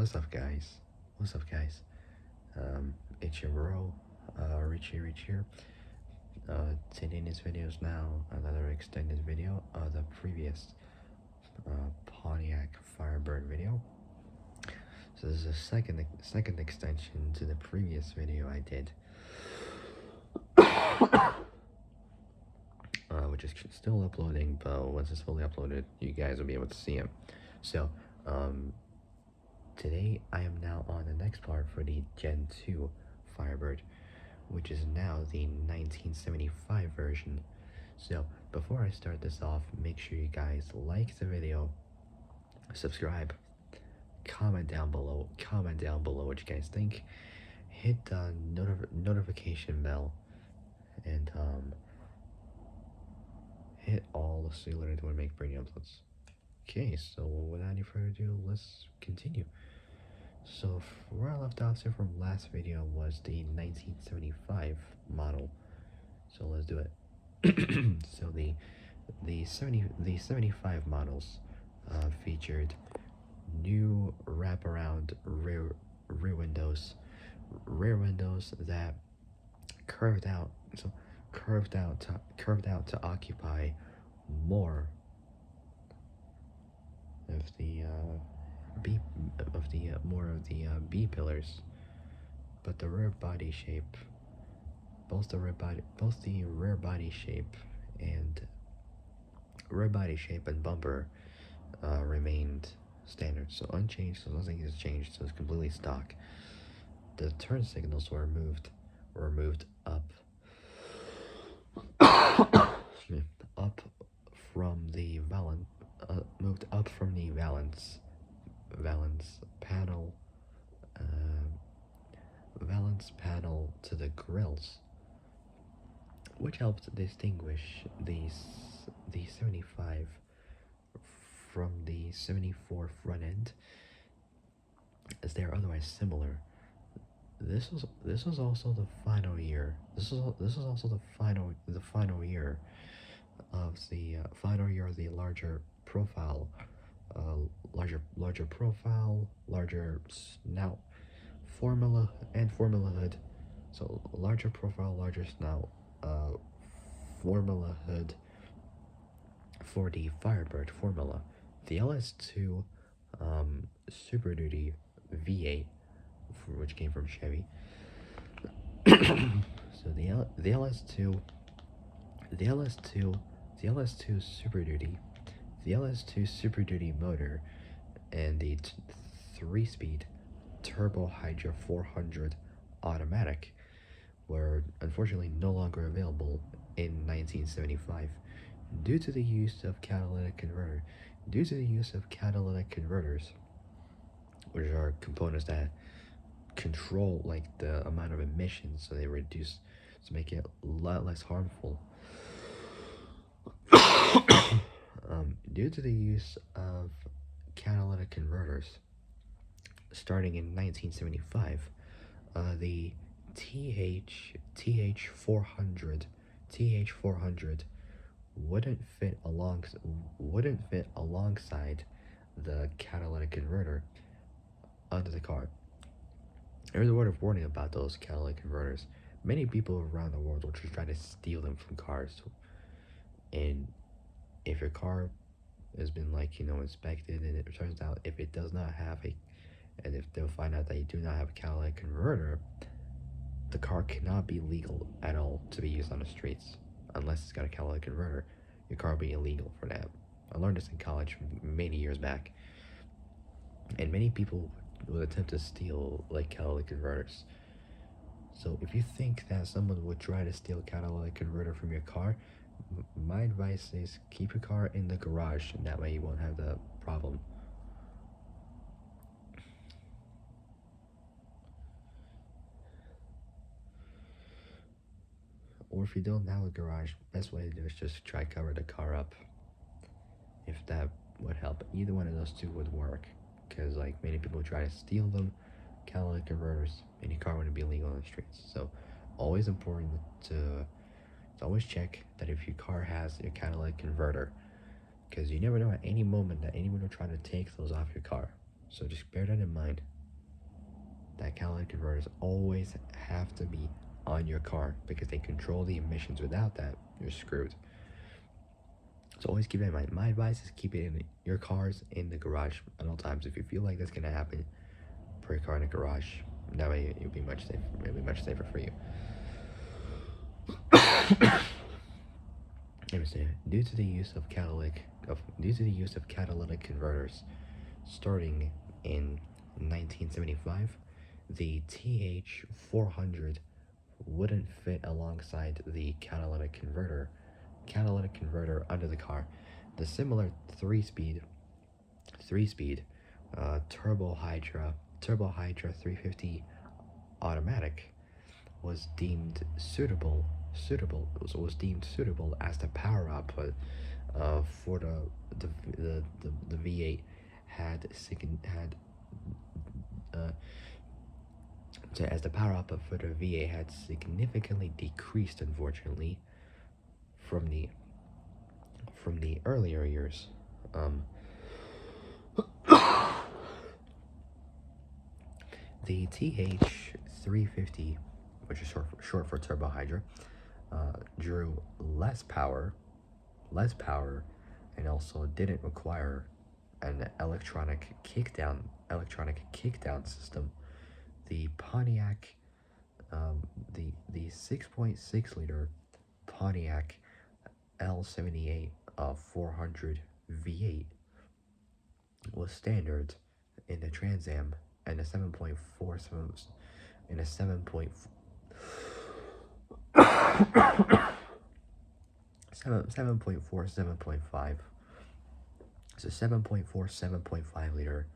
What's up, guys? What's up, guys? It's your bro, Rich here. Today in this video is now another extended video of the previous Pontiac Firebird video. So this is a second extension to the previous video I did, which is still uploading. But once it's fully uploaded, you guys will be able to see him. So, today I am now on the next part for the Gen 2 Firebird, which is now the 1975 version. So before I start this off, make sure you guys like the video, subscribe, comment down below what you guys think, hit the notification bell, and hit all so you learn when I make brand new uploads. Okay, so without any further ado, let's continue. So where I left off from last video was the 1975 model. So let's do it. So the 75 models featured new wraparound rear windows that curved out to occupy more of the B pillars, but the rear body shape, both the rear body shape and bumper remained standard, so unchanged. So nothing has changed. So it's completely stock. The turn signals were moved up up from the valance panel to the grills, which helps distinguish the 75 from the 74 front end, as they are otherwise similar. This was also the final year. This was also the final year of the larger profile, larger snout formula hood. So larger profile, larger snout, formula hood for the Firebird formula. The LS2 Super Duty V8, which came from Chevy. So the LS2 Super Duty motor and the 3-speed Turbo Hydra 400 automatic were unfortunately no longer available in 1975 due to the use of catalytic converters, which are components that control like the amount of emissions, so they reduce to make it a lot less harmful. Due to the use of catalytic converters starting in 1975, the TH400 wouldn't fit alongside the catalytic converter under the car. There's a word of warning about those catalytic converters. Many people around the world will try to steal them from cars, and if your car has been inspected and it turns out if it does not have and if they'll find out that you do not have a catalytic converter, the car cannot be legal at all to be used on the streets unless it's got a catalytic converter. Your car will be illegal for that. I learned this in college many years back, and many people would attempt to steal catalytic converters. So if you think that someone would try to steal a catalytic converter from your car, my advice is keep your car in the garage, and that way you won't have the problem. Or if you don't have a garage, best way to do is just try cover the car up, if that would help. Either one of those two would work, because many people try to steal them, catalytic converters, and your car wouldn't be legal on the streets. So always important to always check that if your car has a catalytic converter, because you never know at any moment that anyone will try to take those off your car. So just bear that in mind, that catalytic converters always have to be on your car because they control the emissions. Without that, you're screwed. So always keep that in mind. My advice is keep it in your cars in the garage at all times. If you feel like that's gonna happen, put your car in the garage. That way it'll be much safer. It'll be much safer for you. Due to the use of catalytic converters, starting in 1975, the TH400 wouldn't fit alongside the catalytic converter under the car. The similar three-speed Turbo Hydra 350 automatic was deemed suitable as the power output for the V8 had uh, as the power output for the V8 had significantly decreased, unfortunately, from the earlier years. The TH350, which is short for Turbo Hydra, drew less power, and also didn't require an electronic kickdown system. The Pontiac, the 6.6 liter Pontiac L78 400 V8 was standard in the Trans Am, and a 7.4 in a 7.7 7.4 7.5. So 7.4 7.5 liter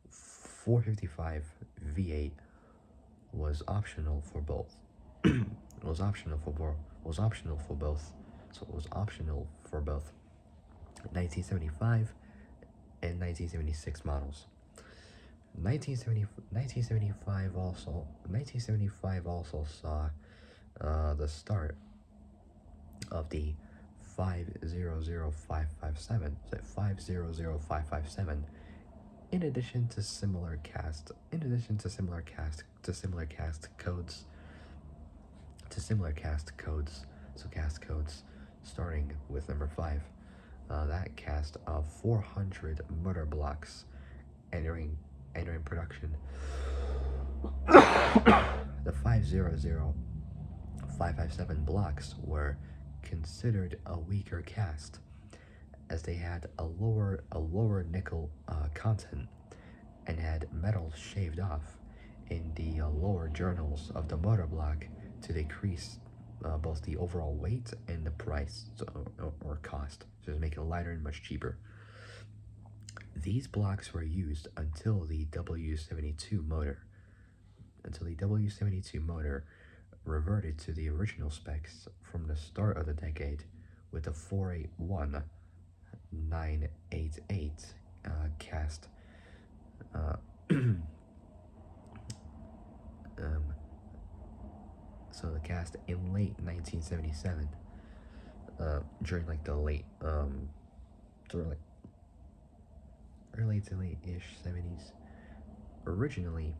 455 V8 was optional for both. was optional for both. So it was optional for both 1975 and 1976 models. 1975 also saw the start of the 500557. So 500557. In addition to similar cast codes, so cast codes starting with number 5. That cast of 400 motor blocks entering production. The 500557 blocks were considered a weaker cast, as they had a lower nickel content and had metal shaved off in the lower journals of the motor block to decrease both the overall weight and the price, or cost, so to make it lighter and much cheaper. These blocks were used until the W72 motor reverted to the original specs from the start of the decade, with the 481-988 cast. So the cast in late 1977, during like the late sort of like early to late-ish 70s. Originally,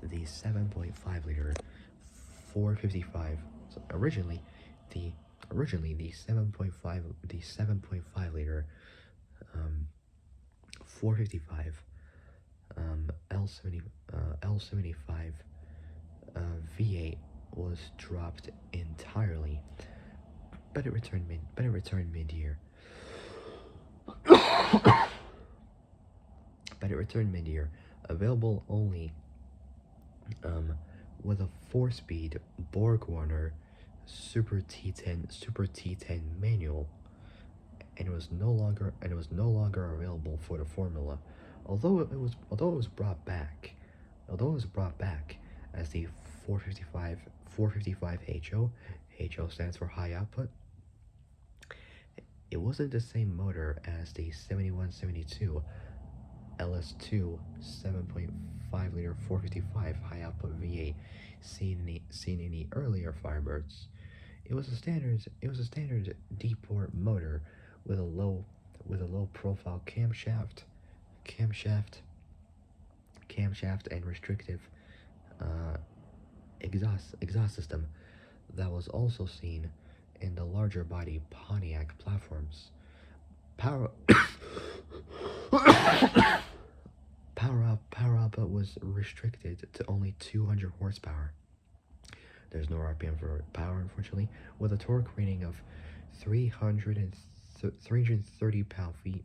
the 7.5 liter 455. So originally the 7.5 liter 455 L75 V8 was dropped entirely, but it returned mid-year. Available only with a 4-speed Borg-Warner Super T10 manual, and it was no longer available for the Formula, although it was brought back as the 455 HO. HO stands for high output. It wasn't the same motor as the 7172 LS2 7.5 liter 455 high output V8 seen in the earlier Firebirds. It was a standard D-port motor with a low profile camshaft camshaft and restrictive uh, exhaust system that was also seen in the larger body Pontiac platforms. Power power output was restricted to only 200 horsepower. There's no RPM for power, unfortunately, with a torque rating of 330 pound-feet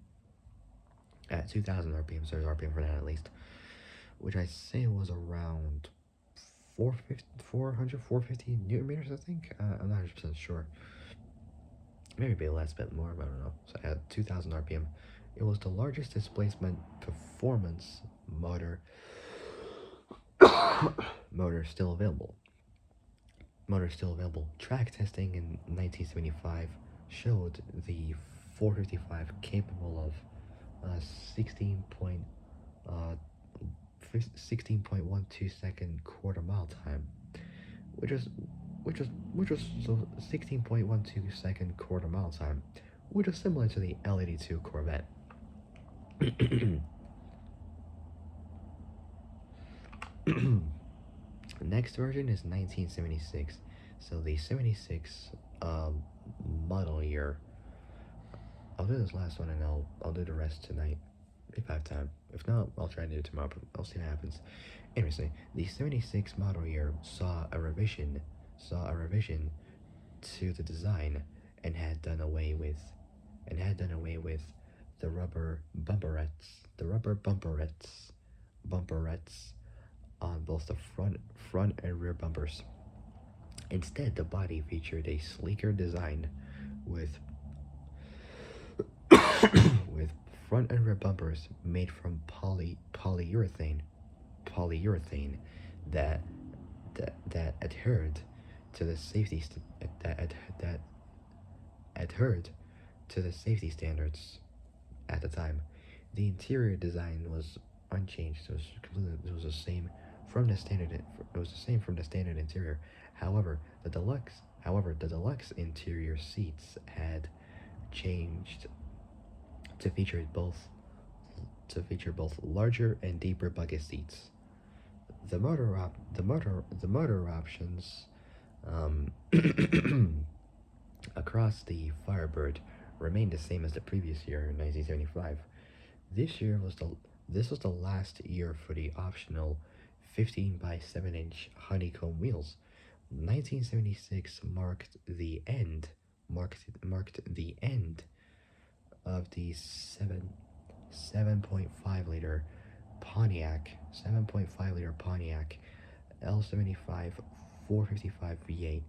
at 2,000 RPM. So there's RPM for that at least, which I say was around 450 newton meters, I think. I'm not 100% sure. Maybe a bit less, bit more, but I don't know. So at 2,000 RPM, it was the largest displacement performance motor motor still available. Track testing in 1975 showed the 455 capable of 16.12 second quarter mile time, which was so 16.12 second quarter mile time, which is similar to the L-82 Corvette. The next version is 1976. So the 76 model year. I'll do this last one and I'll do the rest tonight if I have time. If not, I'll try to do it tomorrow, but I'll see what happens. Anyway, the 76 model year saw a revision to the design and had done away with the rubber bumperettes on both the front and rear bumpers. Instead, the body featured a sleeker design with with front and rear bumpers made from polyurethane that adhered to the safety standards at the time. The interior design was unchanged, so it was the same from the standard interior. However, the deluxe interior seats had changed to feature both larger and deeper bucket seats. The motor options across the Firebird remained the same as the previous year in 1975. This was the last year for the optional 15 by 7 inch honeycomb wheels. 1976 marked the end of the 7.5 liter Pontiac L75 455 V8,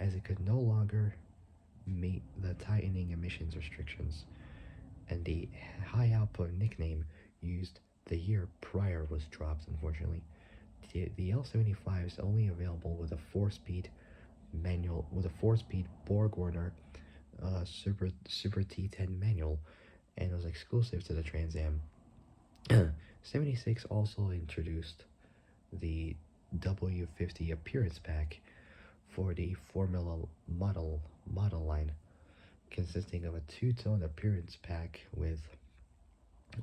as it could no longer meet the tightening emissions restrictions, and the high output nickname used the year prior was dropped, unfortunately. The L75 is only available with a 4-speed Borg-Warner Super T10 manual, and was exclusive to the Trans Am. 76 also introduced the W50 appearance pack for the Formula model line, consisting of a two-tone appearance pack with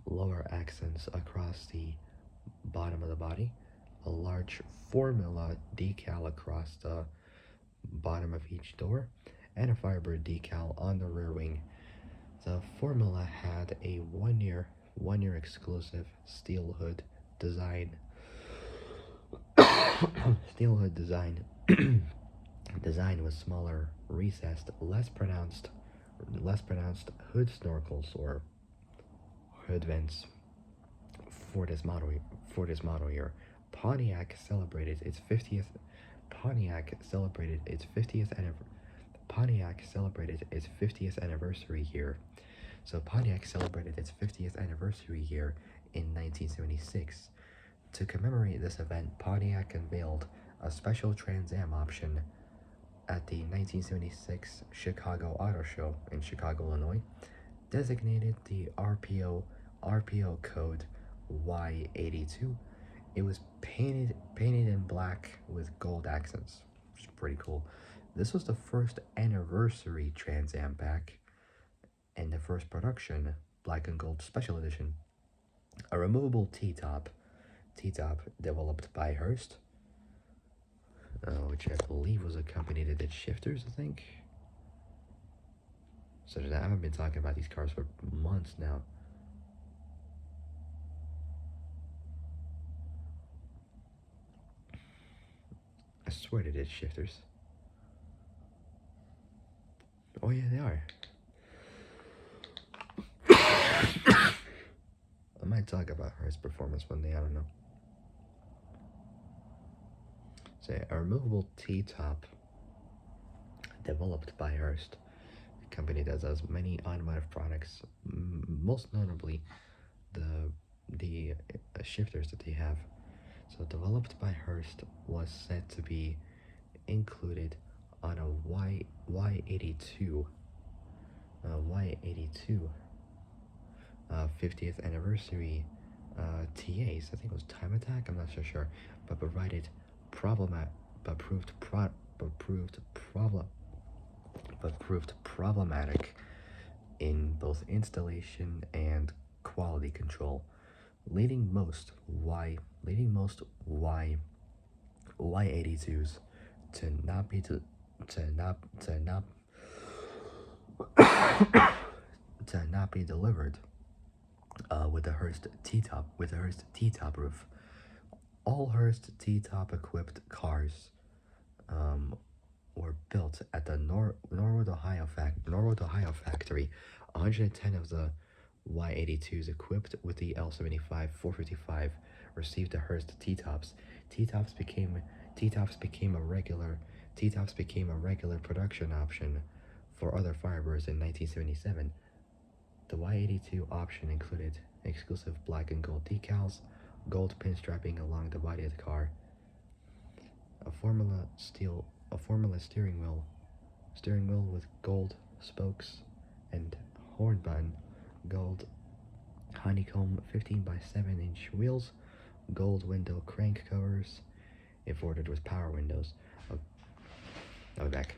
lower accents across the bottom of the body, a large Formula decal across the bottom of each door, and a Firebird decal on the rear wing. The Formula had a one-year exclusive steel hood design. Design with smaller, recessed, less pronounced hood snorkels or hood vents. For this model year, Pontiac celebrated its 50th anniversary year. So Pontiac celebrated its 50th anniversary year in 1976. To commemorate this event, Pontiac unveiled a special Trans Am option at the 1976 Chicago Auto Show in Chicago, Illinois, designated the RPO code Y82. It was painted in black with gold accents, which is pretty cool. This was the first anniversary Trans Am pack and the first production black and gold special edition. A removable T-top T-top developed by Hearst, which I believe was a company that did shifters, I think. So I haven't been talking about these cars for months now. I swear they did shifters. Oh yeah, they are. I might talk about Hearst performance one day, I don't know. So a removable T-top developed by Hearst, a company that does many automotive products, most notably the shifters that they have. So developed by Hearst was said to be included on a Y82 50th anniversary TAs. I think it was Time Attack. I'm not so sure, but provided proved problematic in both installation and quality control, leading most Y82s to not be to not be delivered with the Hearst T-top roof. All Hearst T-top equipped cars were built at the Norwood, Ohio factory. 110 of the Y82s equipped with the L75 455 received the Hearst T-tops. T-tops became a regular production option for other Firebirds in 1977. The Y82 option included exclusive black and gold decals, gold pinstriping along the body of the car, a formula steering wheel with gold spokes and horn button, gold honeycomb 15 by 7-inch wheels, gold window crank covers if ordered with power windows. I'll be back.